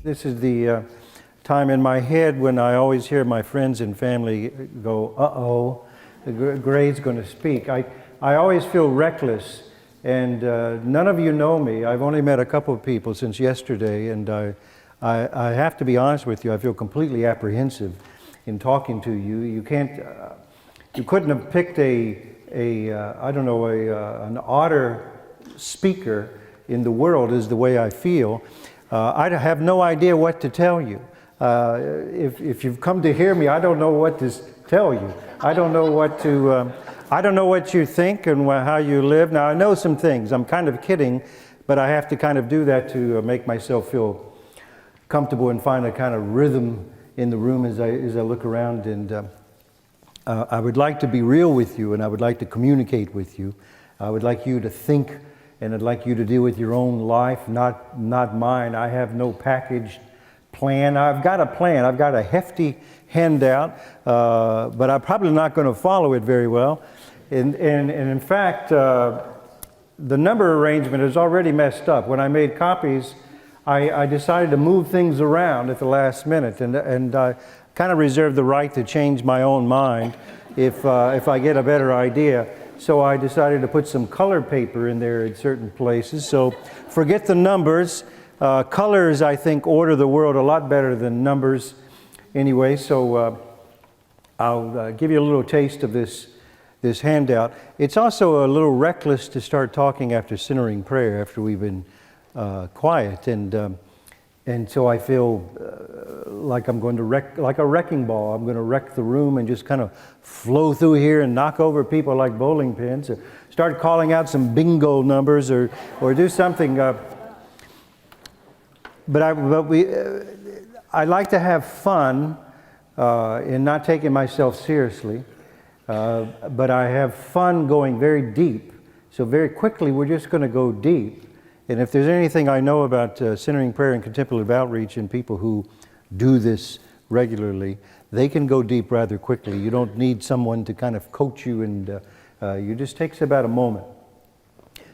This is the time in my head when I always hear my friends and family go, uh-oh, the grade's going to speak. I always feel reckless, and none of you know me. I've only met a couple of people since yesterday, and I have to be honest with you, I feel completely apprehensive in talking to you. You can't, you couldn't have picked an odder speaker in the world is the way I feel. I have no idea what to tell you. If you've come to hear me, I don't know what to tell you. I don't know what to, I don't know what you think and how you live. Now, I know some things. I'm kind of kidding, but I have to kind of do that to make myself feel comfortable and find a kind of rhythm in the room as I look around. And I would like to be real with you, and I would like to communicate with you. I would like you to think, and I'd like you to deal with your own life, not mine. I have no packaged plan. I've got a plan. I've got a hefty handout, but I'm probably not going to follow it very well. And in fact, the number arrangement is already messed up. When I made copies, I decided to move things around at the last minute, and I kind of reserve the right to change my own mind if I get a better idea. So I decided to put some color paper in there in certain places. So forget the numbers. Colors, I think, order the world a lot better than numbers anyway. So I'll give you a little taste of this handout. It's also a little reckless to start talking after centering prayer, after we've been quiet. And so I feel like I'm going to wreck, like a wrecking ball. I'm going to wreck the room and just kind of flow through here and knock over people like bowling pins, or start calling out some bingo numbers, or do something. But I like to have fun in not taking myself seriously. But I have fun going very deep. So very quickly, we're just going to go deep. And if there's anything I know about centering prayer and contemplative outreach and people who do this regularly, they can go deep rather quickly. You don't need someone to kind of coach you, and you just takes about a moment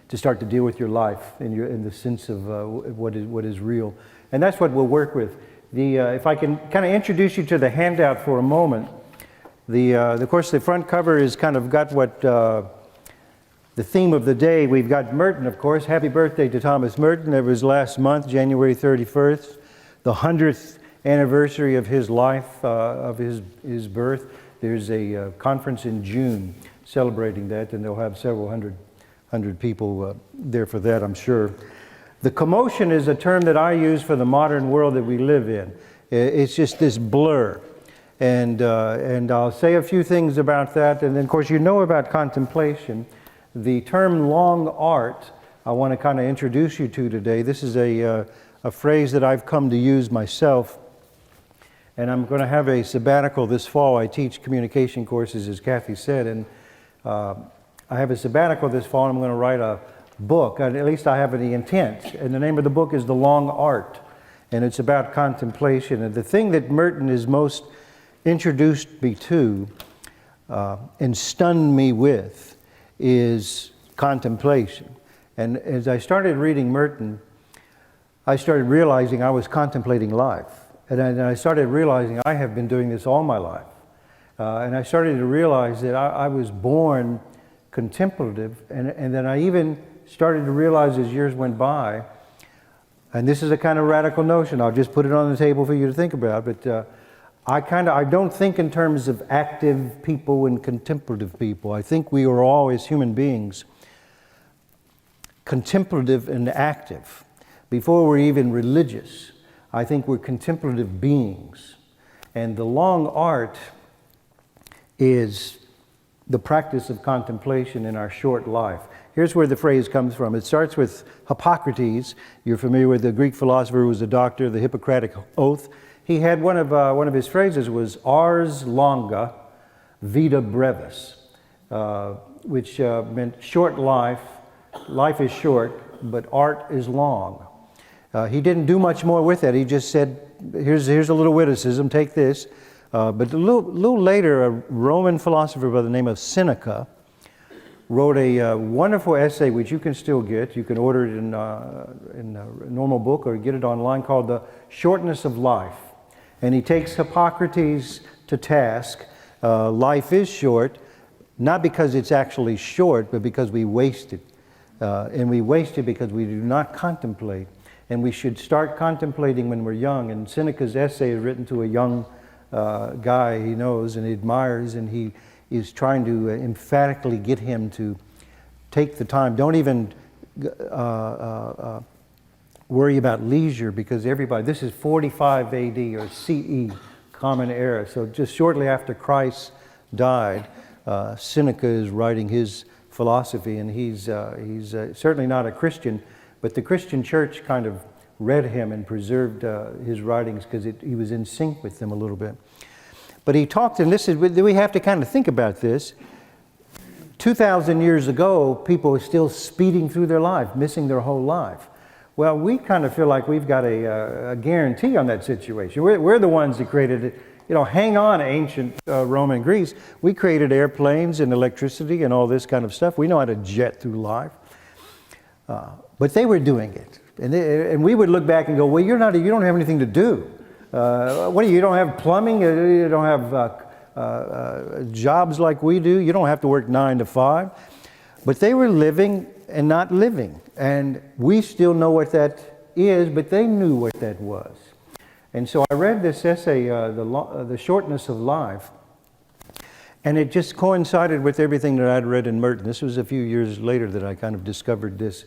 to start to deal with your life in the sense of what is real. And that's what we'll work with. If I can kind of introduce you to the handout for a moment. Of course, the front cover is kind of got what the theme of the day. We've got Merton, of course. Happy birthday to Thomas Merton. It was last month, January 31st, the 100th anniversary of his life, of his birth. There's a conference in June celebrating that, and they'll have several hundred people there for that, I'm sure. The commotion is a term that I use for the modern world that we live in. It's just this blur. And I'll say a few things about that. And then, of course, you know about contemplation. The term long art, I want to kind of introduce you to today. This is a phrase that I've come to use myself. And I'm going to have a sabbatical this fall. I teach communication courses, as Kathy said. And I have a sabbatical this fall, and I'm going to write a book. At least I have the intent. And the name of the book is The Long Art. And it's about contemplation. And the thing that Merton is most introduced me to and stunned me with is contemplation. And as I started reading Merton, I started realizing I was contemplating life. And I started realizing I have been doing this all my life. And I started to realize that I was born contemplative. And then I even started to realize as years went by, and this is a kind of radical notion, I'll just put it on the table for you to think about, but I don't think in terms of active people and contemplative people. I think we are all, as human beings, contemplative and active. Before we're even religious, I think we're contemplative beings. And the long art is the practice of contemplation in our short life. Here's where the phrase comes from. It starts with Hippocrates. You're familiar with the Greek philosopher who was a doctor, the Hippocratic Oath. He had one of his phrases was ars longa, vita brevis, which meant short life. Life is short, but art is long. He didn't do much more with that. He just said, here's a little witticism, take this. But a little later, a Roman philosopher by the name of Seneca wrote a wonderful essay, which you can still get. You can order it in a normal book or get it online, called The Shortness of Life. And he takes Hippocrates to task. Life is short, not because it's actually short, but because we waste it. And we waste it because we do not contemplate. And we should start contemplating when we're young. And Seneca's essay is written to a young guy he knows and admires, and he is trying to emphatically get him to take the time. Don't even worry about leisure, because everybody, this is 45 AD or CE, Common Era. So just shortly after Christ died, Seneca is writing his philosophy, and he's certainly not a Christian, but the Christian church kind of read him and preserved his writings because he was in sync with them a little bit. But he talked, and this is, we have to kind of think about this. 2,000 years ago, people were still speeding through their life, missing their whole life. Well, we kind of feel like we've got a guarantee on that situation. We're the ones that created it. You know, hang on, ancient Rome and Greece. We created airplanes and electricity and all this kind of stuff. We know how to jet through life. But they were doing it. And we would look back and go, well, you don't have anything to do. What do you don't have plumbing? You don't have jobs like we do. You don't have to work 9 to 5. But they were living and not living. And we still know what that is, but they knew what that was. And so I read this essay, The Shortness of Life, and it just coincided with everything that I'd read in Merton. This was a few years later that I kind of discovered this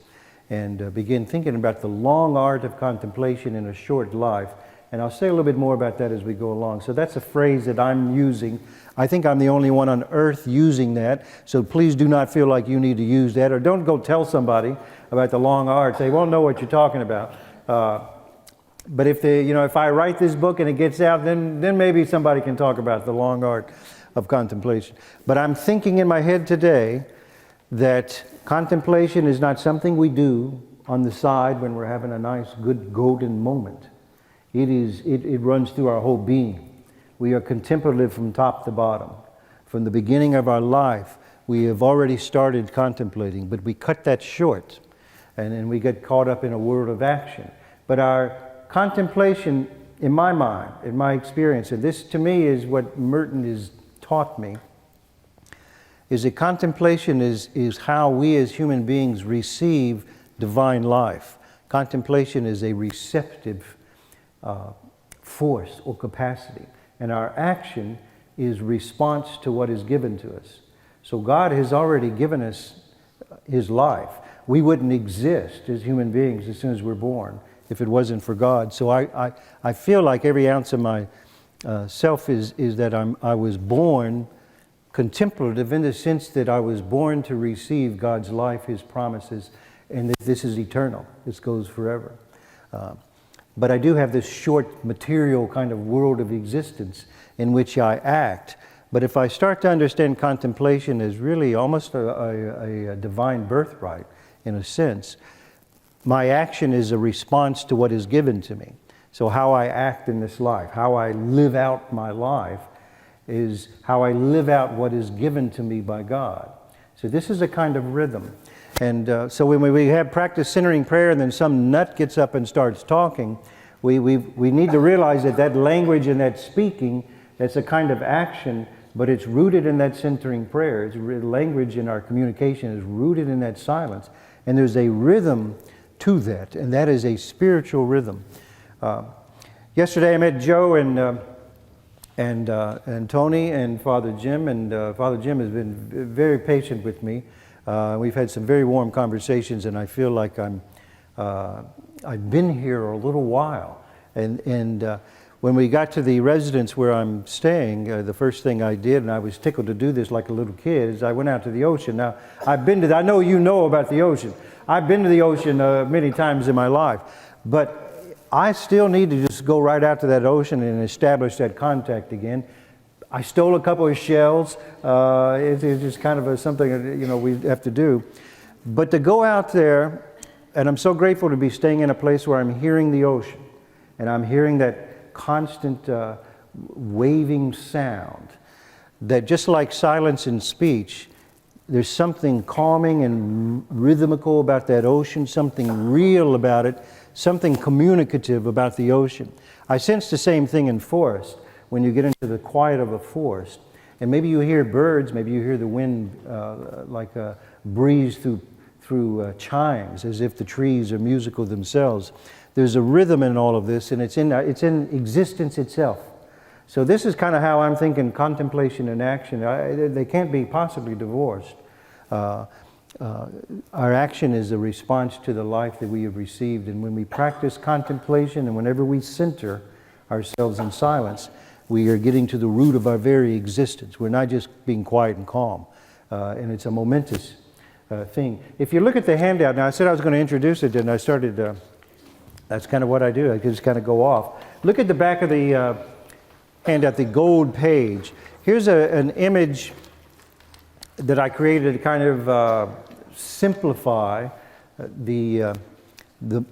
and began thinking about the long art of contemplation in a short life. And I'll say a little bit more about that as we go along. So that's a phrase that I'm using. I think I'm the only one on earth using that. So please do not feel like you need to use that, or don't go tell somebody about the long art. They won't know what you're talking about. But if I write this book and it gets out, then maybe somebody can talk about the long art of contemplation. But I'm thinking in my head today that contemplation is not something we do on the side when we're having a nice, good, golden moment. It runs through our whole being. We are contemplative from top to bottom. From the beginning of our life, we have already started contemplating, but we cut that short, and then we get caught up in a world of action. But our contemplation, in my mind, in my experience, and this to me is what Merton has taught me, is that contemplation is how we as human beings receive divine life. Contemplation is a receptive force or capacity, and our action is response to what is given to us. So God has already given us His life. We wouldn't exist as human beings as soon as we're born if it wasn't for God. So I feel like every ounce of my self is that I was born contemplative, in the sense that I was born to receive God's life, His promises, and that this is eternal. This goes forever. But I do have this short material kind of world of existence in which I act. But if I start to understand contemplation as really almost a divine birthright, in a sense, my action is a response to what is given to me. So how I act in this life, how I live out my life, is how I live out what is given to me by God. So this is a kind of rhythm. And so when we have practice centering prayer and then some nut gets up and starts talking, we need to realize that language and that speaking, that's a kind of action, but it's rooted in that centering prayer. It's language in our communication is rooted in that silence. And there's a rhythm to that, and that is a spiritual rhythm. Yesterday I met Joe and Tony and Father Jim, and Father Jim has been very patient with me. We've had some very warm conversations, and I feel like I've been here a little while. And when we got to the residence where I'm staying, the first thing I did, and I was tickled to do this like a little kid, is I went out to the ocean. Now, I know you know about the ocean. I've been to the ocean many times in my life, but I still need to just go right out to that ocean and establish that contact again. I stole a couple of shells. It's just kind of something we have to do. But to go out there, and I'm so grateful to be staying in a place where I'm hearing the ocean, and I'm hearing that constant waving sound, that just like silence in speech, there's something calming and rhythmical about that ocean, something real about it, something communicative about the ocean. I sense the same thing in forest. When you get into the quiet of a forest, and maybe you hear birds, maybe you hear the wind like a breeze through chimes, as if the trees are musical themselves. There's a rhythm in all of this, and it's in existence itself. So this is kind of how I'm thinking contemplation and action. They can't be possibly divorced. Our action is a response to the life that we have received, and when we practice contemplation and whenever we center ourselves in silence, we are getting to the root of our very existence. We're not just being quiet and calm, and it's a momentous thing. If you look at the handout, now I said I was going to introduce it, and I started, that's kind of what I do, I just kind of go off. Look at the back of the handout, the gold page. Here's an image that I created to kind of simplify the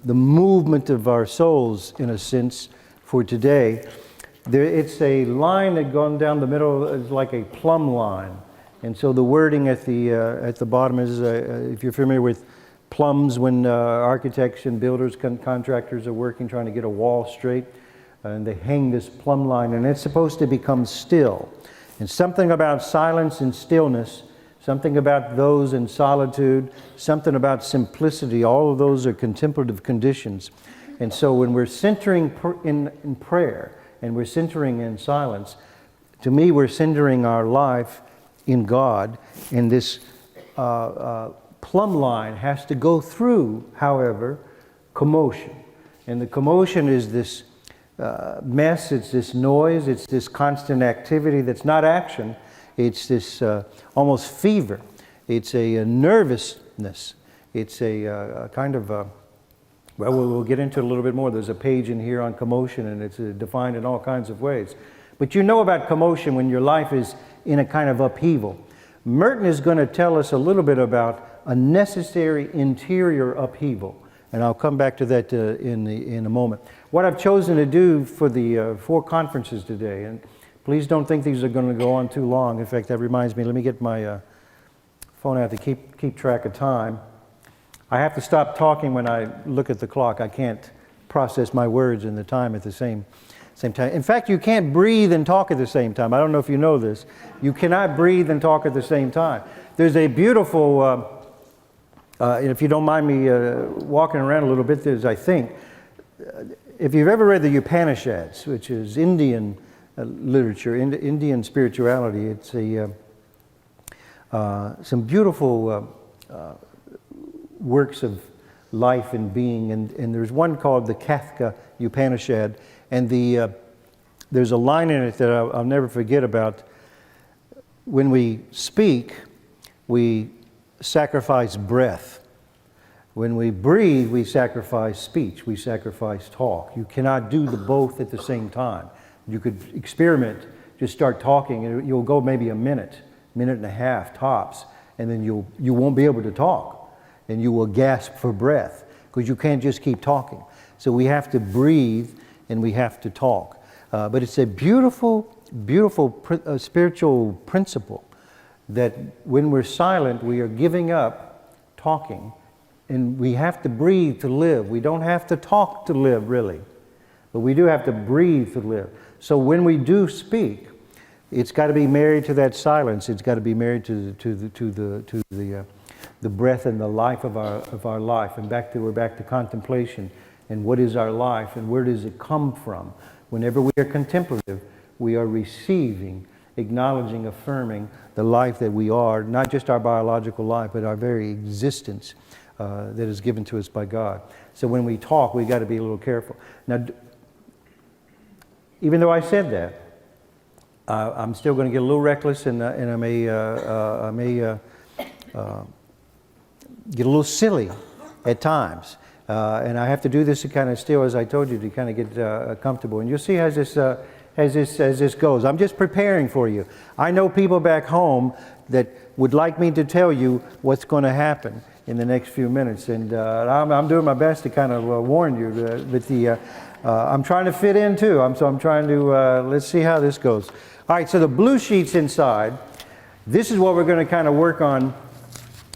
movement of our souls, in a sense, for today. It's a line that goes down the middle, is like a plumb line. And so the wording at the bottom is, if you're familiar with plumbs, when architects and builders, contractors are working, trying to get a wall straight, and they hang this plumb line, and it's supposed to become still. And something about silence and stillness, something about those in solitude, something about simplicity, all of those are contemplative conditions. And so when we're centering in prayer, and we're centering in silence, to me we're centering our life in God, and this plumb line has to go through, however, commotion. And the commotion is this mess, it's this noise, it's this constant activity that's not action, it's this almost fever, it's a nervousness, it's a kind of well, we'll get into it a little bit more. There's a page in here on commotion, and it's defined in all kinds of ways. But you know about commotion when your life is in a kind of upheaval. Merton is going to tell us a little bit about a necessary interior upheaval, and I'll come back to that in a moment. What I've chosen to do for the 4 conferences today, and please don't think these are going to go on too long. In fact, that reminds me, let me get my phone out to keep track of time. I have to stop talking when I look at the clock. I can't process my words and the time at the same time. In fact, you can't breathe and talk at the same time. I don't know if you know this. You cannot breathe and talk at the same time. There's a beautiful, if you don't mind me walking around a little bit, there's, I think, if you've ever read the Upanishads, which is Indian literature, Indian spirituality, it's some beautiful works of life and being, and there's one called the Kathka Upanishad, and there's a line in it that I'll never forget about. When we speak, we sacrifice breath. When we breathe, we sacrifice speech, we sacrifice talk. You cannot do the both at the same time. You could experiment, just start talking, and you'll go maybe a minute and a half tops, and then you won't be able to talk. And you will gasp for breath, because you can't just keep talking. So we have to breathe and we have to talk. But it's a beautiful, beautiful spiritual principle that when we're silent, we are giving up talking, and we have to breathe to live. We don't have to talk to live, really, but we do have to breathe to live. So when we do speak, it's got to be married to that silence. It's got to be married to the breath and the life of our life. And we're back to contemplation, and what is our life, and where does it come from? Whenever we are contemplative, we are receiving, acknowledging, affirming the life that we are, not just our biological life, but our very existence that is given to us by God. So when we talk, we've got to be a little careful. Now, even though I said that, I'm still going to get a little reckless, and I may get a little silly at times. And I have to do this to kind of still, as I told you, to kind of get comfortable. And you'll see as this goes. I'm just preparing for you. I know people back home that would like me to tell you what's going to happen in the next few minutes. And I'm doing my best to kind of warn you. But I'm trying to fit in too. So I'm trying to, let's see how this goes. All right, so the blue sheets inside, this is what we're going to kind of work on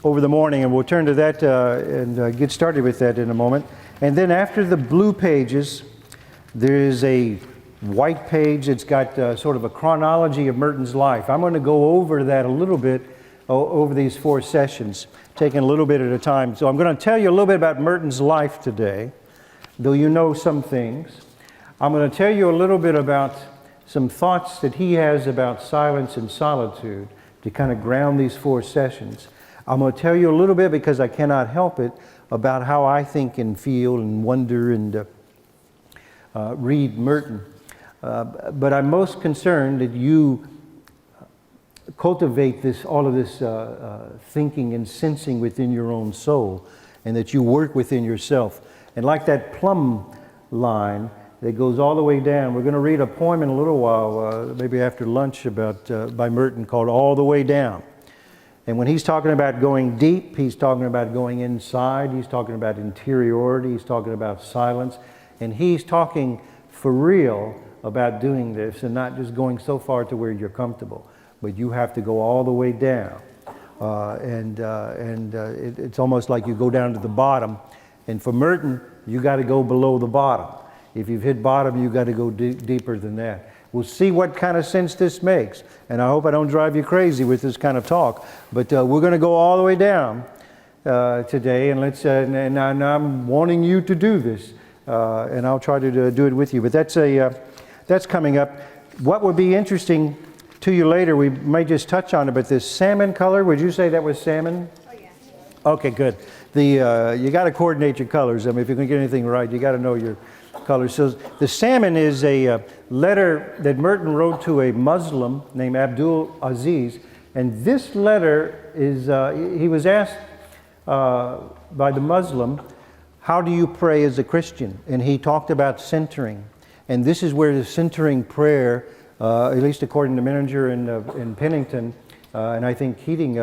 over the morning, and we'll turn to that and get started with that in a moment. And then after the blue pages, there is a white page. It's got sort of a chronology of Merton's life. I'm going to go over that a little bit over these 4 sessions, taking a little bit at a time. So I'm going to tell you a little bit about Merton's life today, though you know some things. I'm going to tell you a little bit about some thoughts that he has about silence and solitude to kind of ground these 4 sessions. I'm going to tell you a little bit, because I cannot help it, about how I think and feel and wonder and read Merton. But I'm most concerned that you cultivate all of this thinking and sensing within your own soul, and that you work within yourself. And like that plumb line that goes all the way down, we're going to read a poem in a little while, maybe after lunch, by Merton, called All the Way Down. And when he's talking about going deep, he's talking about going inside, he's talking about interiority, he's talking about silence, and he's talking for real about doing this and not just going so far to where you're comfortable, but you have to go all the way down. It's almost like you go down to the bottom. And for Merton, you got to go below the bottom. If you've hit bottom, you got to go deeper than that. We'll see what kind of sense this makes. And I hope I don't drive you crazy with this kind of talk. But we're going to go all the way down today. And and I'm wanting you to do this. And I'll try to do it with you. But that's coming up. What would be interesting to you later, we may just touch on it, but this salmon color, would you say that was salmon? Oh, yeah. Okay, good. You got to coordinate your colors. I mean, if you're going to get anything right, you got to know your colors. So the salmon is a letter that Merton wrote to a Muslim named Abdul Aziz. And this letter is, he was asked by the Muslim, how do you pray as a Christian? And he talked about centering. And this is where the centering prayer, at least according to Menninger and Pennington, and I think Keating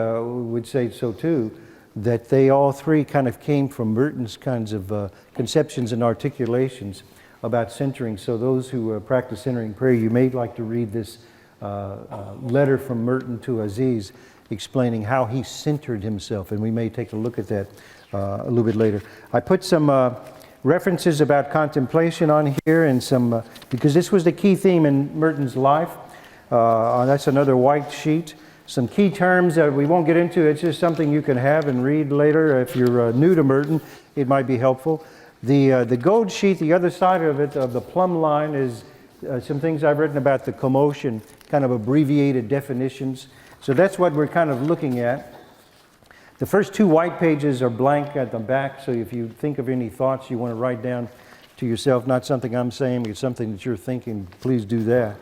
would say so too, that they all 3 kind of came from Merton's kinds of conceptions and articulations about centering. So those who practice centering prayer, you may like to read this letter from Merton to Aziz explaining how he centered himself, and we may take a look at that a little bit later. I put some references about contemplation on here, and some because this was the key theme in Merton's life. That's another white sheet. Some key terms that we won't get into. It's just something you can have and read later. If you're new to Merton, it might be helpful. The gold sheet, the other side of it, of the plumb line, is some things I've written about the commotion, kind of abbreviated definitions. So that's what we're kind of looking at. The first 2 white pages are blank at the back, so if you think of any thoughts you want to write down to yourself, not something I'm saying, it's something that you're thinking, please do that.